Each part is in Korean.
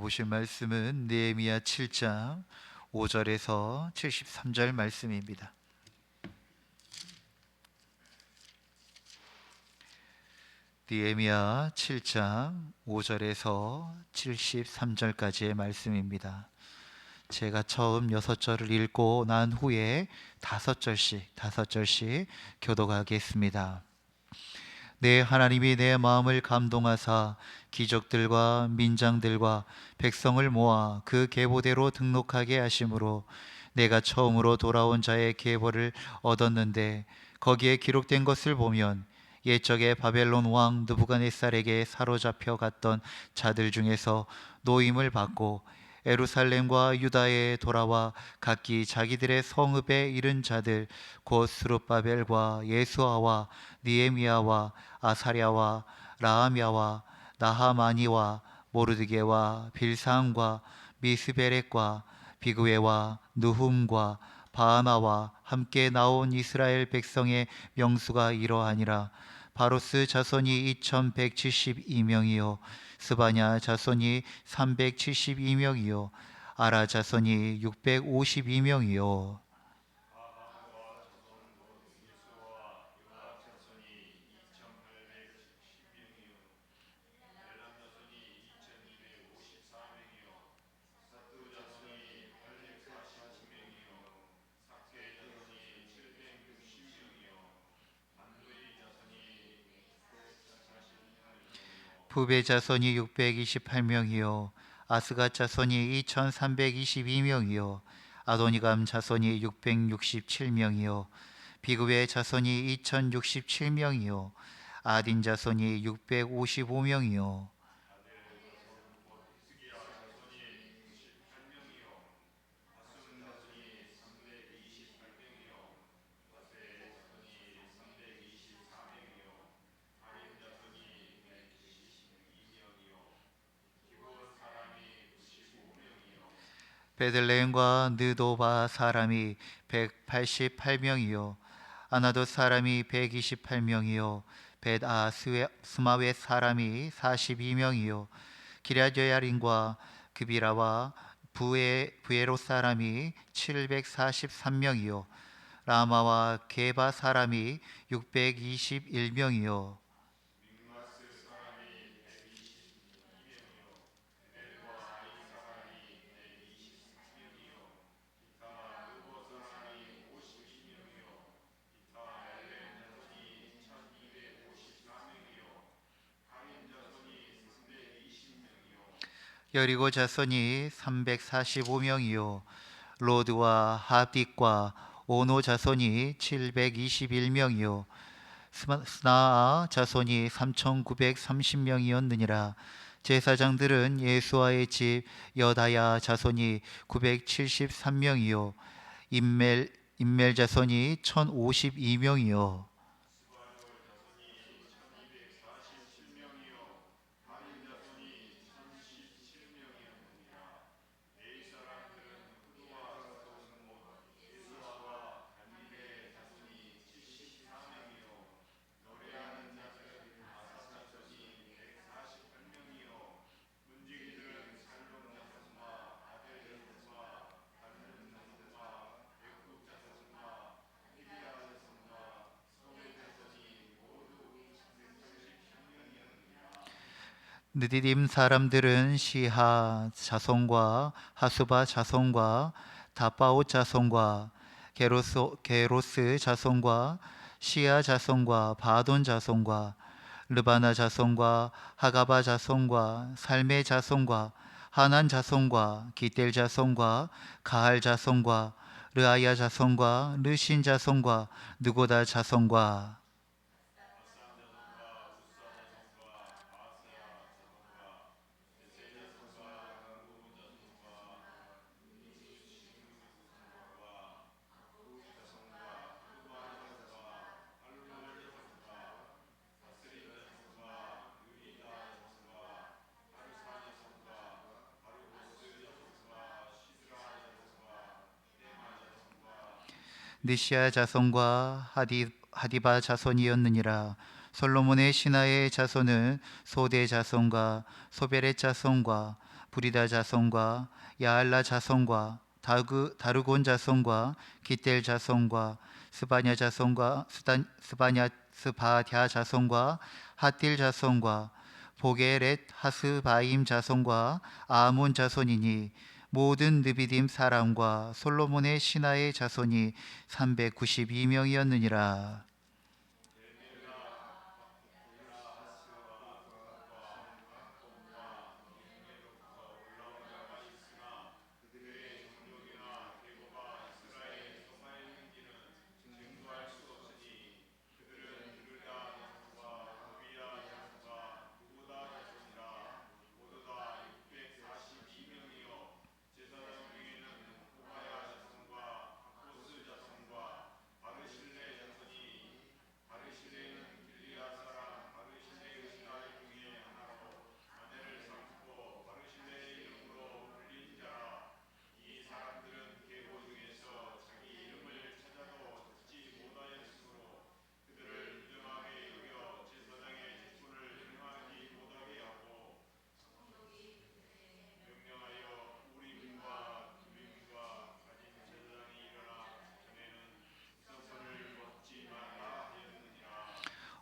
보실 말씀은 느헤미야 7장 5절에서 73절 말씀입니다. 느헤미야 7장 5절에서 73절까지의 말씀입니다. 제가 처음 6절을 읽고 난 후에 5절씩 교독하겠습니다. 내 하나님이 내 마음을 감동하사 기적들과 민장들과 백성을 모아 그 계보대로 등록하게 하심으로 내가 처음으로 돌아온 자의 계보를 얻었는데, 거기에 기록된 것을 보면 옛적에 바벨론 왕 느부갓네살에게 사로잡혀 갔던 자들 중에서 노임을 받고 예루살렘과 유다에 돌아와 각기 자기들의 성읍에 이른 자들, 곧 스룹바벨과 예수아와 느헤미야와 아사랴와 라함야와 나하마니와 모르드게와 빌상과 미스베렉과 비그웨와 느훔과 바하나와 함께 나온 이스라엘 백성의 명수가 이러하니라. 바로스 자손이 2172명이요 스바냐 자손이 372명이요 아라 자손이 652명이요 부베 자손이 628명이요 아스갓 자손이 2322명이요 아도니감 자손이 667명이요 비그웨 자손이 2067명이요 아딘 자손이 655명이요 베들레헴과 느도바 사람이 188명이요 아나돗 사람이 128명이요 벳아스마웻 사람이 42명이요 기럇여야림과 그비라와 부에롯 사람이 743명이요 라마와 게바 사람이 621명이요 여리고 자손이 345명이요 로드와 하딕과 오노 자손이 721명이요 스나아 자손이 3930명이었느니라. 제사장들은 예수아의 집 여다야 자손이 973명이요 임멜 자손이 1052명이요 느디딤 사람들은 시하 자손과 하수바 자손과 다바옷 자손과 게로스 자손과 시아 자손과 바돈 자손과 르바나 자손과 하가바 자손과 살메 자손과 하난 자손과 기델 자손과 가할 자손과 르아야 자손과 르신 자손과 느고다 자손과 느시아 자손과 하디바 자손이었느니라. 솔로몬의 신하의 자손은 소대 자손과 소베렛 자손과 부리다 자손과 야알라 자손과 다르곤 자손과 기델 자손과 스바냐 자손과 스바냐 자손과 핫딜 자손과 보게렛 하스바임 자손과 아몬 자손이니 모든 느비딤 사람과 솔로몬의 신하의 자손이 392명이었느니라.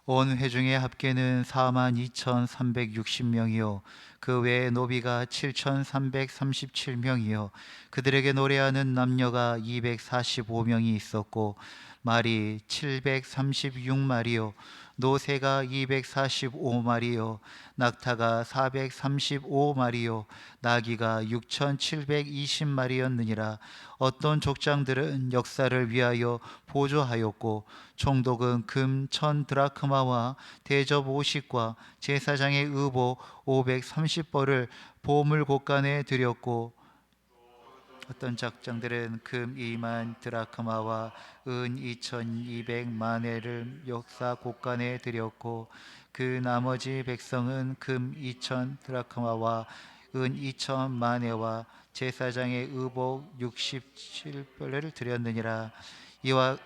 온 회중의 합계는 42,360명이요 그 외에 노비가 7,337명이요 그들에게 노래하는 남녀가 245명이 있었고 말이 736마리요 노새가 245마리요 낙타가 435마리요 나귀가 6,720마리였느니라. 어떤 족장들은 역사를 위하여 보조하였고 총독은 금 1,000 드라크마와 대접 50과 제사장의 의복 530벌을 보물 곳간에 드렸고 어떤 족장들은 금 2만 드라크마와 은 2,200마네를 역사 곳간에 드렸고 그 나머지 백성은 금 2,000 드라크마와 은 2,000마네와 제사장의 의복 67벌을 드렸느니라. 이와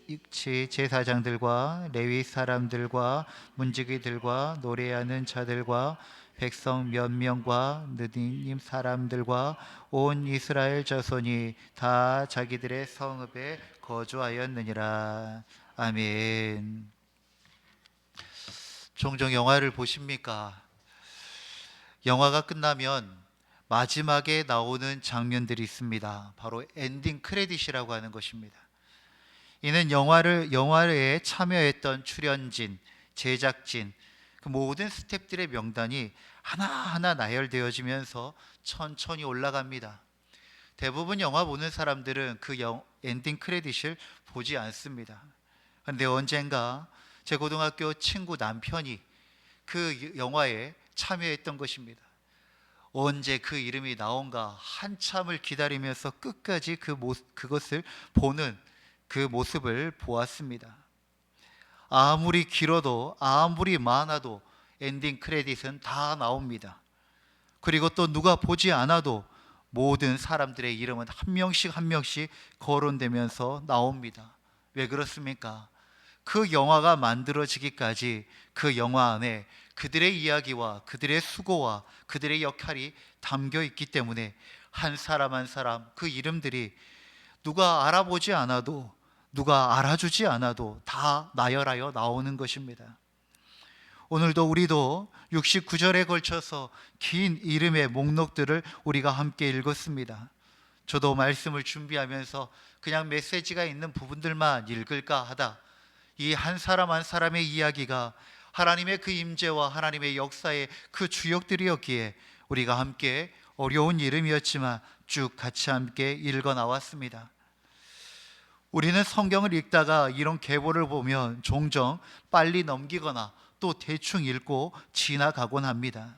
같이 제사장들과 레위 사람들과 문지기들과 노래하는 자들과 백성 몇 명과 느디님 사람들과 온 이스라엘 자손이 다 자기들의 성읍에 거주하였느니라. 아멘. 종종 영화를 보십니까? 영화가 끝나면 마지막에 나오는 장면들이 있습니다. 바로 엔딩 크레딧이라고 하는 것입니다. 이는 영화에 참여했던 출연진, 제작진, 그 모든 스태프들의 명단이 하나하나 나열되어지면서 천천히 올라갑니다. 대부분 영화 보는 사람들은 그 엔딩 크레딧을 보지 않습니다. 그런데 언젠가 제 고등학교 친구 남편이 그 영화에 참여했던 것입니다. 언제 그 이름이 나온가 한참을 기다리면서 끝까지 그것을 보는 그 모습을 보았습니다. 아무리 길어도 아무리 많아도 엔딩 크레딧은 다 나옵니다. 그리고 또 누가 보지 않아도 모든 사람들의 이름은 한 명씩 한 명씩 거론되면서 나옵니다. 왜 그렇습니까? 그 영화가 만들어지기까지 그 영화 안에 그들의 이야기와 그들의 수고와 그들의 역할이 담겨 있기 때문에 한 사람 한 사람 그 이름들이 누가 알아보지 않아도 누가 알아주지 않아도 다 나열하여 나오는 것입니다. 오늘도 우리도 69절에 걸쳐서 긴 이름의 목록들을 우리가 함께 읽었습니다. 저도 말씀을 준비하면서 그냥 메시지가 있는 부분들만 읽을까 하다 이 한 사람 한 사람의 이야기가 하나님의 그 임재와 하나님의 역사의 그 주역들이었기에 우리가 함께 어려운 이름이었지만 쭉 같이 함께 읽어 나왔습니다. 우리는 성경을 읽다가 이런 계보를 보면 종종 빨리 넘기거나 또 대충 읽고 지나가곤 합니다.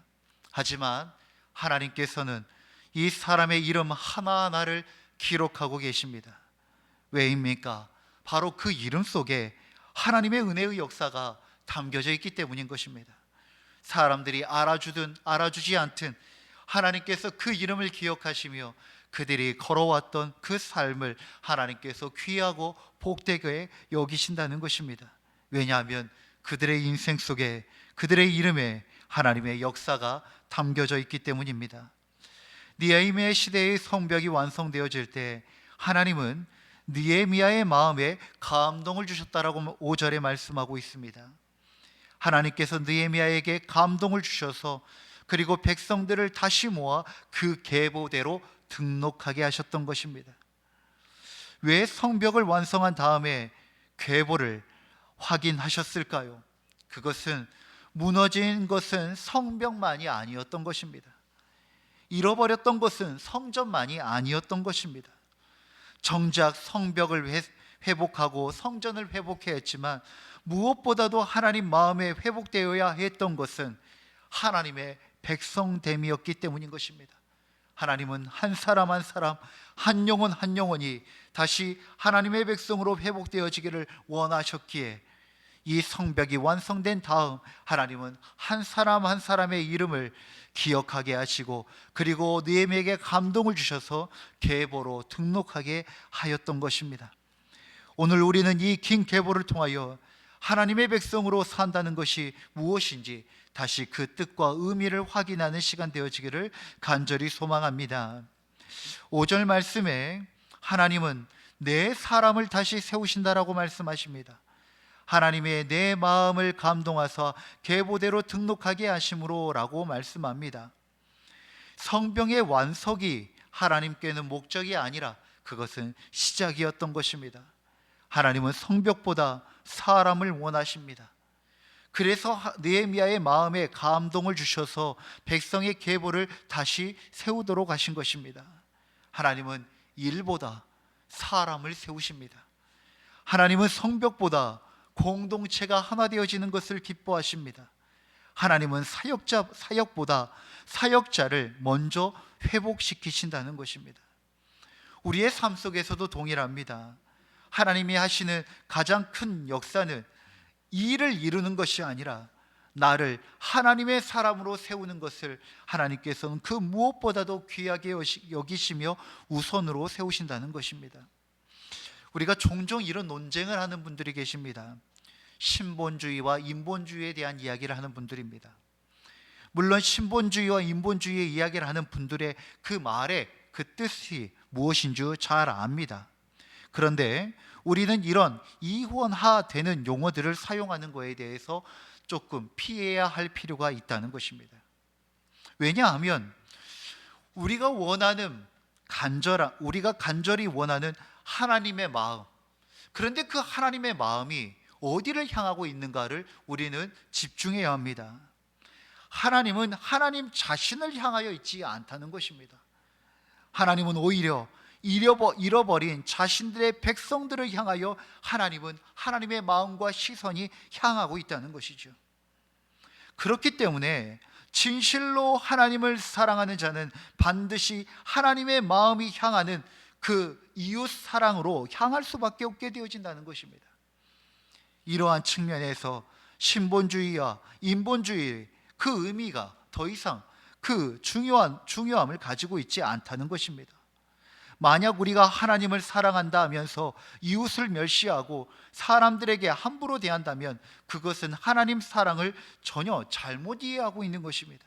하지만 하나님께서는 이 사람의 이름 하나하나를 기록하고 계십니다. 왜입니까? 바로 그 이름 속에 하나님의 은혜의 역사가 담겨져 있기 때문인 것입니다. 사람들이 알아주든 알아주지 않든 하나님께서 그 이름을 기억하시며 그들이 걸어왔던 그 삶을 하나님께서 귀하고 복되게 여기신다는 것입니다. 왜냐하면 그들의 인생 속에 그들의 이름에 하나님의 역사가 담겨져 있기 때문입니다. 느헤미야 시대의 성벽이 완성되어질 때 하나님은 느헤미야의 마음에 감동을 주셨다라고 5절에 말씀하고 있습니다. 하나님께서 느헤미야에게 감동을 주셔서 그리고 백성들을 다시 모아 그 계보대로 등록하게 하셨던 것입니다. 왜 성벽을 완성한 다음에 계보를 확인하셨을까요? 그것은 무너진 것은 성벽만이 아니었던 것입니다. 잃어버렸던 것은 성전만이 아니었던 것입니다. 정작 성벽을 회복하고 성전을 회복해야 했지만 무엇보다도 하나님 마음에 회복되어야 했던 것은 하나님의 백성됨이었기 때문인 것입니다. 하나님은 한 사람 한 사람, 한 영혼 한 영혼이 다시 하나님의 백성으로 회복되어지기를 원하셨기에 이 성벽이 완성된 다음 하나님은 한 사람 한 사람의 이름을 기억하게 하시고 그리고 느헤미야에게 감동을 주셔서 계보로 등록하게 하였던 것입니다. 오늘 우리는 이 긴 계보를 통하여 하나님의 백성으로 산다는 것이 무엇인지 다시 그 뜻과 의미를 확인하는 시간 되어지기를 간절히 소망합니다. 5절 말씀에 하나님은 내 사람을 다시 세우신다라고 말씀하십니다. 하나님의 내 마음을 감동하사 계보대로 등록하게 하심으로 라고 말씀합니다. 성벽의 완성이 하나님께는 목적이 아니라 그것은 시작이었던 것입니다. 하나님은 성벽보다 사람을 원하십니다. 그래서 느헤미야의 마음에 감동을 주셔서 백성의 계보를 다시 세우도록 하신 것입니다. 하나님은 일보다 사람을 세우십니다. 하나님은 성벽보다 공동체가 하나 되어지는 것을 기뻐하십니다. 하나님은 사역보다 사역자를 먼저 회복시키신다는 것입니다. 우리의 삶 속에서도 동일합니다. 하나님이 하시는 가장 큰 역사는 일을 이루는 것이 아니라 나를 하나님의 사람으로 세우는 것을 하나님께서는 그 무엇보다도 귀하게 여기시며 우선으로 세우신다는 것입니다. 우리가 종종 이런 논쟁을 하는 분들이 계십니다. 신본주의와 인본주의에 대한 이야기를 하는 분들입니다. 물론 신본주의와 인본주의의 이야기를 하는 분들의 그 말의 그 뜻이 무엇인 줄 잘 압니다. 그런데 우리는 이런 이원화되는 용어들을 사용하는 것에 대해서 조금 피해야 할 필요가 있다는 것입니다. 왜냐하면 우리가 간절히 원하는 하나님의 마음, 그런데 그 하나님의 마음이 어디를 향하고 있는가를 우리는 집중해야 합니다. 하나님은 하나님 자신을 향하여 있지 않다는 것입니다. 하나님은 오히려 잃어버린 자신들의 백성들을 향하여 하나님은 하나님의 마음과 시선이 향하고 있다는 것이죠. 그렇기 때문에 진실로 하나님을 사랑하는 자는 반드시 하나님의 마음이 향하는 그 이웃 사랑으로 향할 수밖에 없게 되어진다는 것입니다. 이러한 측면에서 신본주의와 인본주의 그 의미가 더 이상 그 중요함을 가지고 있지 않다는 것입니다. 만약 우리가 하나님을 사랑한다 하면서 이웃을 멸시하고 사람들에게 함부로 대한다면 그것은 하나님 사랑을 전혀 잘못 이해하고 있는 것입니다.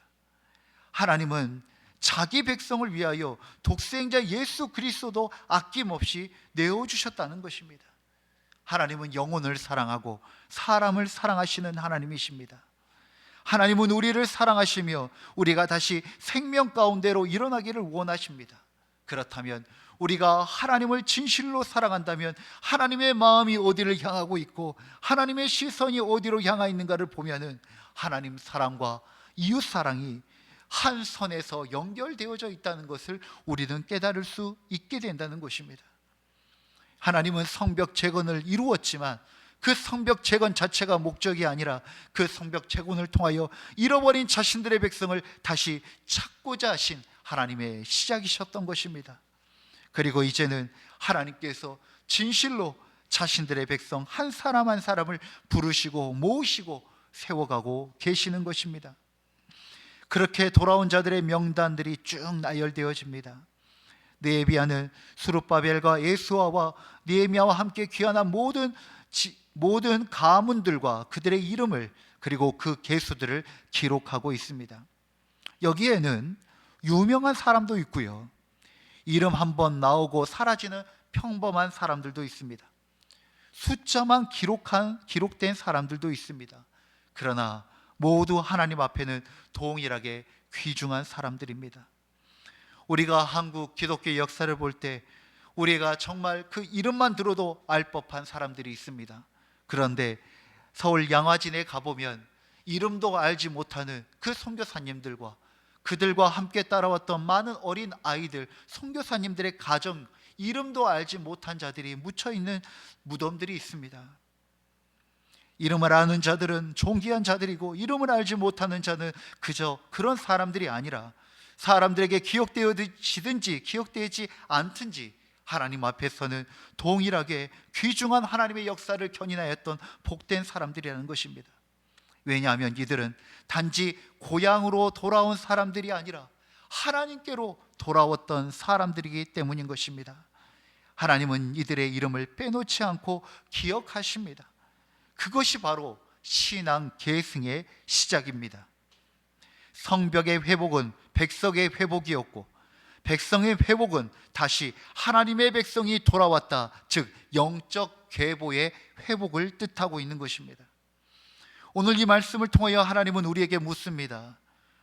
하나님은 자기 백성을 위하여 독생자 예수 그리스도도 아낌없이 내어주셨다는 것입니다. 하나님은 영혼을 사랑하고 사람을 사랑하시는 하나님이십니다. 하나님은 우리를 사랑하시며 우리가 다시 생명 가운데로 일어나기를 원하십니다. 그렇다면 우리가 하나님을 진실로 사랑한다면 하나님의 마음이 어디를 향하고 있고 하나님의 시선이 어디로 향하 있는가를 보면은 하나님 사랑과 이웃 사랑이 한 선에서 연결되어져 있다는 것을 우리는 깨달을 수 있게 된다는 것입니다. 하나님은 성벽 재건을 이루었지만 그 성벽 재건 자체가 목적이 아니라 그 성벽 재건을 통하여 잃어버린 자신들의 백성을 다시 찾고자 하신 하나님의 시작이셨던 것입니다. 그리고 이제는 하나님께서 진실로 자신들의 백성 한 사람 한 사람을 부르시고 모으시고 세워가고 계시는 것입니다. 그렇게 돌아온 자들의 명단들이 쭉 나열되어집니다. 느헤미야는 스룹바벨과 예수아와 느헤미야와 함께 귀환한 모든 가문들과 그들의 이름을 그리고 그 계수들을 기록하고 있습니다. 여기에는 유명한 사람도 있고요, 이름 한번 나오고 사라지는 평범한 사람들도 있습니다. 숫자만 기록된 사람들도 있습니다. 그러나 모두 하나님 앞에는 동일하게 귀중한 사람들입니다. 우리가 한국 기독교 역사를 볼 때 우리가 정말 그 이름만 들어도 알 법한 사람들이 있습니다. 그런데 서울 양화진에 가보면 이름도 알지 못하는 그 선교사님들과 그들과 함께 따라왔던 많은 어린 아이들, 선교사님들의 가정, 이름도 알지 못한 자들이 묻혀있는 무덤들이 있습니다. 이름을 아는 자들은 존귀한 자들이고, 이름을 알지 못하는 자는 그저 그런 사람들이 아니라 사람들에게 기억되어지든지 기억되지 않든지 하나님 앞에서는 동일하게 귀중한 하나님의 역사를 견인하였던 복된 사람들이라는 것입니다. 왜냐하면 이들은 단지 고향으로 돌아온 사람들이 아니라 하나님께로 돌아왔던 사람들이기 때문인 것입니다. 하나님은 이들의 이름을 빼놓지 않고 기억하십니다. 그것이 바로 신앙 계승의 시작입니다. 성벽의 회복은 백성의 회복이었고, 백성의 회복은 다시 하나님의 백성이 돌아왔다, 즉 영적 계보의 회복을 뜻하고 있는 것입니다. 오늘 이 말씀을 통하여 하나님은 우리에게 묻습니다.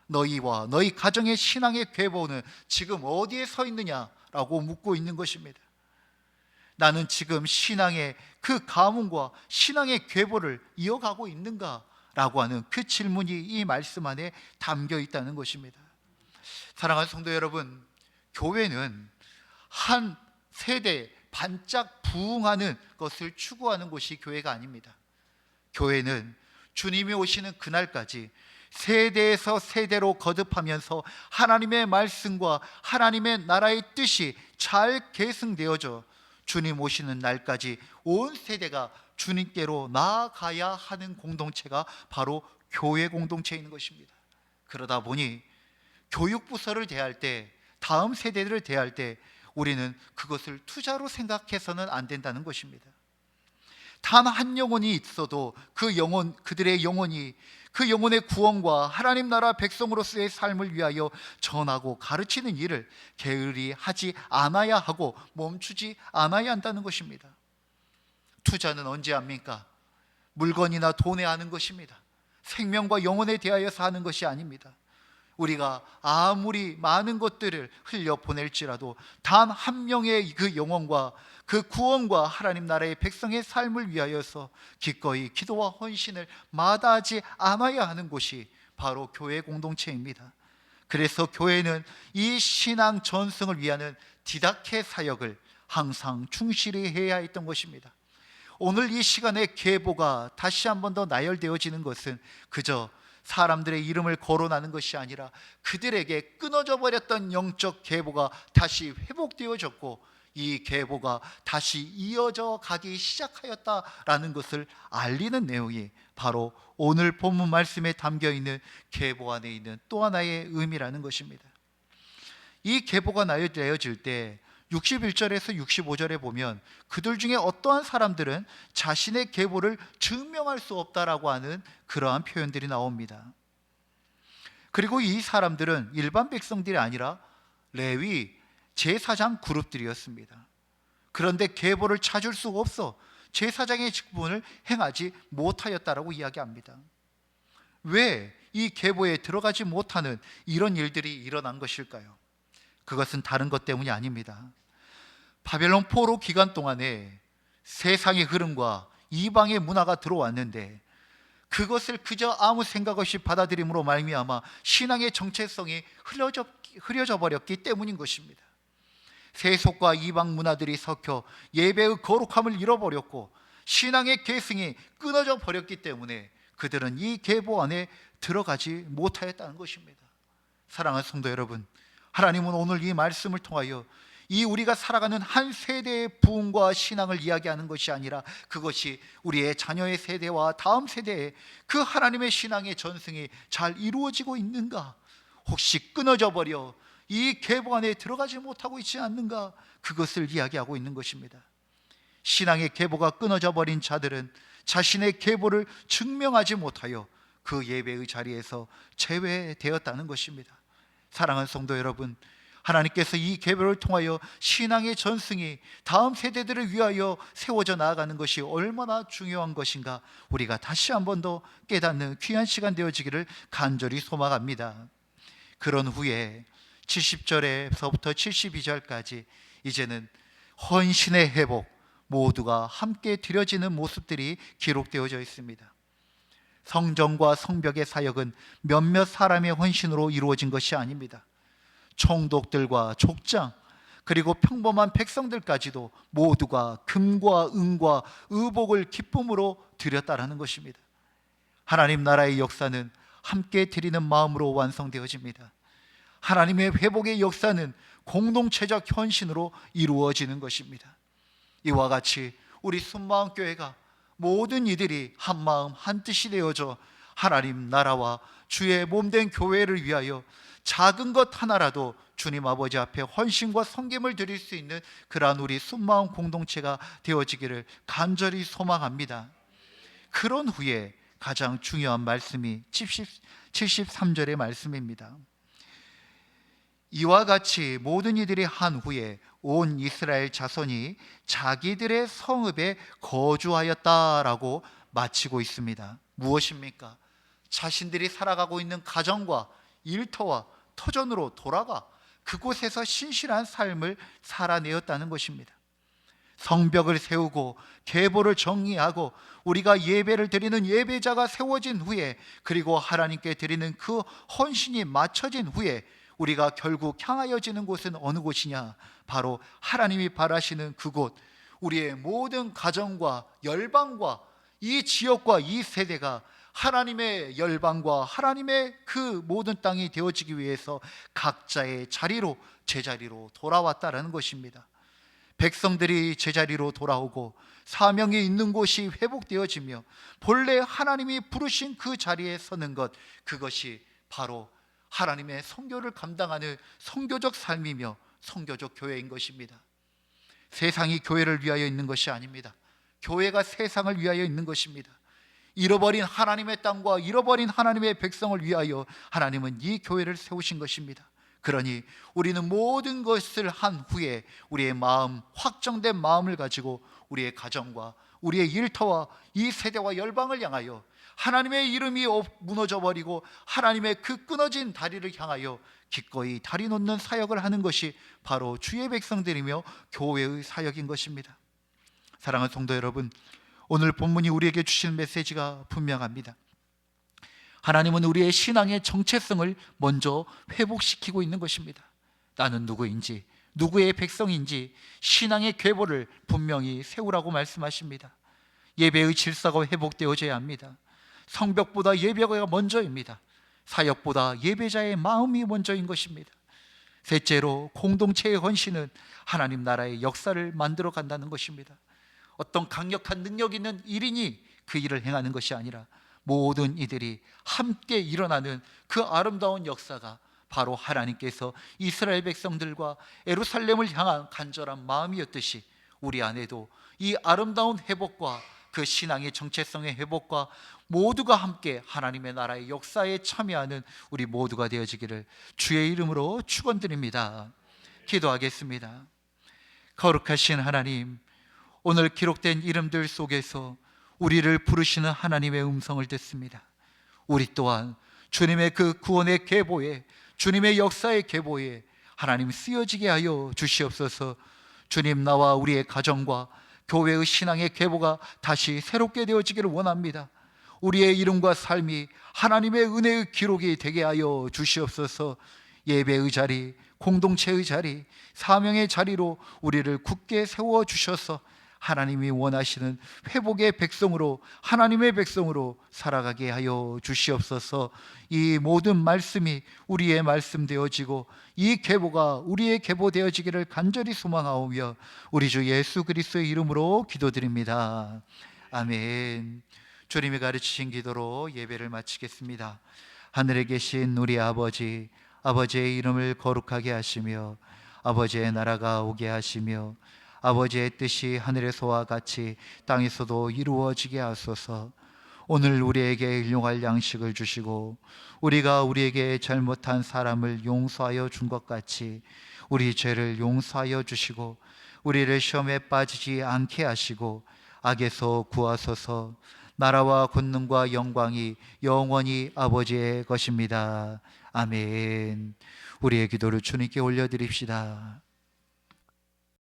너희와 너희 가정의 신앙의 계보는 지금 어디에 서 있느냐라고 묻고 있는 것입니다. 나는 지금 신앙의 그 가문과 신앙의 계보를 이어가고 있는가? 라고 하는 그 질문이 이 말씀 안에 담겨 있다는 것입니다. 사랑하는 성도 여러분, 교회는 한 세대 반짝 부흥하는 것을 추구하는 곳이 교회가 아닙니다. 교회는 주님이 오시는 그날까지 세대에서 세대로 거듭하면서 하나님의 말씀과 하나님의 나라의 뜻이 잘 계승되어져 주님 오시는 날까지 온 세대가 주님께로 나아가야 하는 공동체가 바로 교회 공동체인 것입니다. 그러다 보니 교육부서를 대할 때, 다음 세대들을 대할 때 우리는 그것을 투자로 생각해서는 안 된다는 것입니다. 단 한 영혼이 있어도 그들의 영혼이 그 영혼의 구원과 하나님 나라 백성으로서의 삶을 위하여 전하고 가르치는 일을 게을리 하지 않아야 하고 멈추지 않아야 한다는 것입니다. 투자는 언제 합니까? 물건이나 돈에 하는 것입니다. 생명과 영혼에 대하여서 하는 것이 아닙니다. 우리가 아무리 많은 것들을 흘려보낼지라도 단 한 명의 그 영혼과 그 구원과 하나님 나라의 백성의 삶을 위하여서 기꺼이 기도와 헌신을 마다하지 않아야 하는 곳이 바로 교회 공동체입니다. 그래서 교회는 이 신앙 전승을 위하는 디다케 사역을 항상 충실히 해야 했던 것입니다. 오늘 이 시간에 계보가 다시 한 번 더 나열되어지는 것은 그저 사람들의 이름을 거론하는 것이 아니라 그들에게 끊어져 버렸던 영적 계보가 다시 회복되어졌고, 이 계보가 다시 이어져 가기 시작하였다라는 것을 알리는 내용이 바로 오늘 본문 말씀에 담겨 있는 계보 안에 있는 또 하나의 의미라는 것입니다. 이 계보가 나열되어질 때 61절에서 65절에 보면 그들 중에 어떠한 사람들은 자신의 계보를 증명할 수 없다라고 하는 그러한 표현들이 나옵니다. 그리고 이 사람들은 일반 백성들이 아니라 레위 제사장 그룹들이었습니다. 그런데 계보를 찾을 수가 없어 제사장의 직분을 행하지 못하였다라고 이야기합니다. 왜 이 계보에 들어가지 못하는 이런 일들이 일어난 것일까요? 그것은 다른 것 때문이 아닙니다. 바벨론 포로 기간 동안에 세상의 흐름과 이방의 문화가 들어왔는데 그것을 그저 아무 생각 없이 받아들임으로 말미암아 신앙의 정체성이 흐려져 버렸기 때문인 것입니다. 세속과 이방 문화들이 섞여 예배의 거룩함을 잃어버렸고 신앙의 계승이 끊어져 버렸기 때문에 그들은 이 계보 안에 들어가지 못하였다는 것입니다. 사랑하는 성도 여러분, 하나님은 오늘 이 말씀을 통하여 이 우리가 살아가는 한 세대의 부흥과 신앙을 이야기하는 것이 아니라 그것이 우리의 자녀의 세대와 다음 세대의 그 하나님의 신앙의 전승이 잘 이루어지고 있는가, 혹시 끊어져 버려 이 계보 안에 들어가지 못하고 있지 않는가, 그것을 이야기하고 있는 것입니다. 신앙의 계보가 끊어져 버린 자들은 자신의 계보를 증명하지 못하여 그 예배의 자리에서 제외되었다는 것입니다. 사랑하는 성도 여러분, 하나님께서 이 계보를 통하여 신앙의 전승이 다음 세대들을 위하여 세워져 나아가는 것이 얼마나 중요한 것인가 우리가 다시 한 번 더 깨닫는 귀한 시간 되어지기를 간절히 소망합니다. 그런 후에 70절에서부터 72절까지 이제는 헌신의 회복, 모두가 함께 드려지는 모습들이 기록되어져 있습니다. 성전과 성벽의 사역은 몇몇 사람의 헌신으로 이루어진 것이 아닙니다. 총독들과 족장, 그리고 평범한 백성들까지도 모두가 금과 은과 의복을 기쁨으로 드렸다라는 것입니다. 하나님 나라의 역사는 함께 드리는 마음으로 완성되어집니다. 하나님의 회복의 역사는 공동체적 헌신으로 이루어지는 것입니다. 이와 같이 우리 순마음교회가 모든 이들이 한마음 한뜻이 되어져 하나님 나라와 주의 몸된 교회를 위하여 작은 것 하나라도 주님 아버지 앞에 헌신과 섬김을 드릴 수 있는 그러한 우리 순마음 공동체가 되어지기를 간절히 소망합니다. 그런 후에 가장 중요한 말씀이 73절의 말씀입니다. 이와 같이 모든 이들이 한 후에 온 이스라엘 자손이 자기들의 성읍에 거주하였다라고 마치고 있습니다. 무엇입니까? 자신들이 살아가고 있는 가정과 일터와 터전으로 돌아가 그곳에서 신실한 삶을 살아내었다는 것입니다. 성벽을 세우고 계보를 정리하고 우리가 예배를 드리는 예배자가 세워진 후에, 그리고 하나님께 드리는 그 헌신이 맞춰진 후에 우리가 결국 향하여지는 곳은 어느 곳이냐? 바로 하나님이 바라시는 그곳, 우리의 모든 가정과 열방과 이 지역과 이 세대가 하나님의 열방과 하나님의 그 모든 땅이 되어지기 위해서 각자의 자리로, 제자리로 돌아왔다라는 것입니다. 백성들이 제자리로 돌아오고 사명이 있는 곳이 회복되어지며 본래 하나님이 부르신 그 자리에 서는 것, 그것이 바로 하나님의 선교를 감당하는 선교적 삶이며 선교적 교회인 것입니다. 세상이 교회를 위하여 있는 것이 아닙니다. 교회가 세상을 위하여 있는 것입니다. 잃어버린 하나님의 땅과 잃어버린 하나님의 백성을 위하여 하나님은 이 교회를 세우신 것입니다. 그러니 우리는 모든 것을 한 후에 우리의 마음, 확정된 마음을 가지고 우리의 가정과 우리의 일터와 이 세대와 열방을 향하여 하나님의 이름이 무너져 버리고 하나님의 그 끊어진 다리를 향하여 기꺼이 다리 놓는 사역을 하는 것이 바로 주의 백성들이며 교회의 사역인 것입니다. 사랑하는 성도 여러분, 오늘 본문이 우리에게 주신 메시지가 분명합니다. 하나님은 우리의 신앙의 정체성을 먼저 회복시키고 있는 것입니다. 나는 누구인지, 누구의 백성인지 신앙의 계보를 분명히 세우라고 말씀하십니다. 예배의 질서가 회복되어져야 합니다. 성벽보다 예배가 먼저입니다. 사역보다 예배자의 마음이 먼저인 것입니다. 셋째로, 공동체의 헌신은 하나님 나라의 역사를 만들어 간다는 것입니다. 어떤 강력한 능력 있는 일인이 그 일을 행하는 것이 아니라 모든 이들이 함께 일어나는 그 아름다운 역사가 바로 하나님께서 이스라엘 백성들과 예루살렘을 향한 간절한 마음이었듯이 우리 안에도 이 아름다운 회복과 그 신앙의 정체성의 회복과 모두가 함께 하나님의 나라의 역사에 참여하는 우리 모두가 되어지기를 주의 이름으로 축원드립니다. 기도하겠습니다. 거룩하신 하나님, 오늘 기록된 이름들 속에서 우리를 부르시는 하나님의 음성을 듣습니다. 우리 또한 주님의 그 구원의 계보에, 주님의 역사의 계보에 하나님 쓰여지게 하여 주시옵소서. 주님, 나와 우리의 가정과 교회의 신앙의 계보가 다시 새롭게 되어지기를 원합니다. 우리의 이름과 삶이 하나님의 은혜의 기록이 되게 하여 주시옵소서. 예배의 자리, 공동체의 자리, 사명의 자리로 우리를 굳게 세워주셔서 하나님이 원하시는 회복의 백성으로, 하나님의 백성으로 살아가게 하여 주시옵소서. 이 모든 말씀이 우리의 말씀 되어지고 이 계보가 우리의 계보 되어지기를 간절히 소망하오며 우리 주 예수 그리스도의 이름으로 기도드립니다. 아멘. 주님이 가르치신 기도로 예배를 마치겠습니다. 하늘에 계신 우리 아버지, 아버지의 이름을 거룩하게 하시며 아버지의 나라가 오게 하시며 아버지의 뜻이 하늘에서와 같이 땅에서도 이루어지게 하소서. 오늘 우리에게 일용할 양식을 주시고 우리가 우리에게 잘못한 사람을 용서하여 준 것 같이 우리 죄를 용서하여 주시고 우리를 시험에 빠지지 않게 하시고 악에서 구하소서. 나라와 권능과 영광이 영원히 아버지의 것입니다. 아멘. 우리의 기도를 주님께 올려드립시다.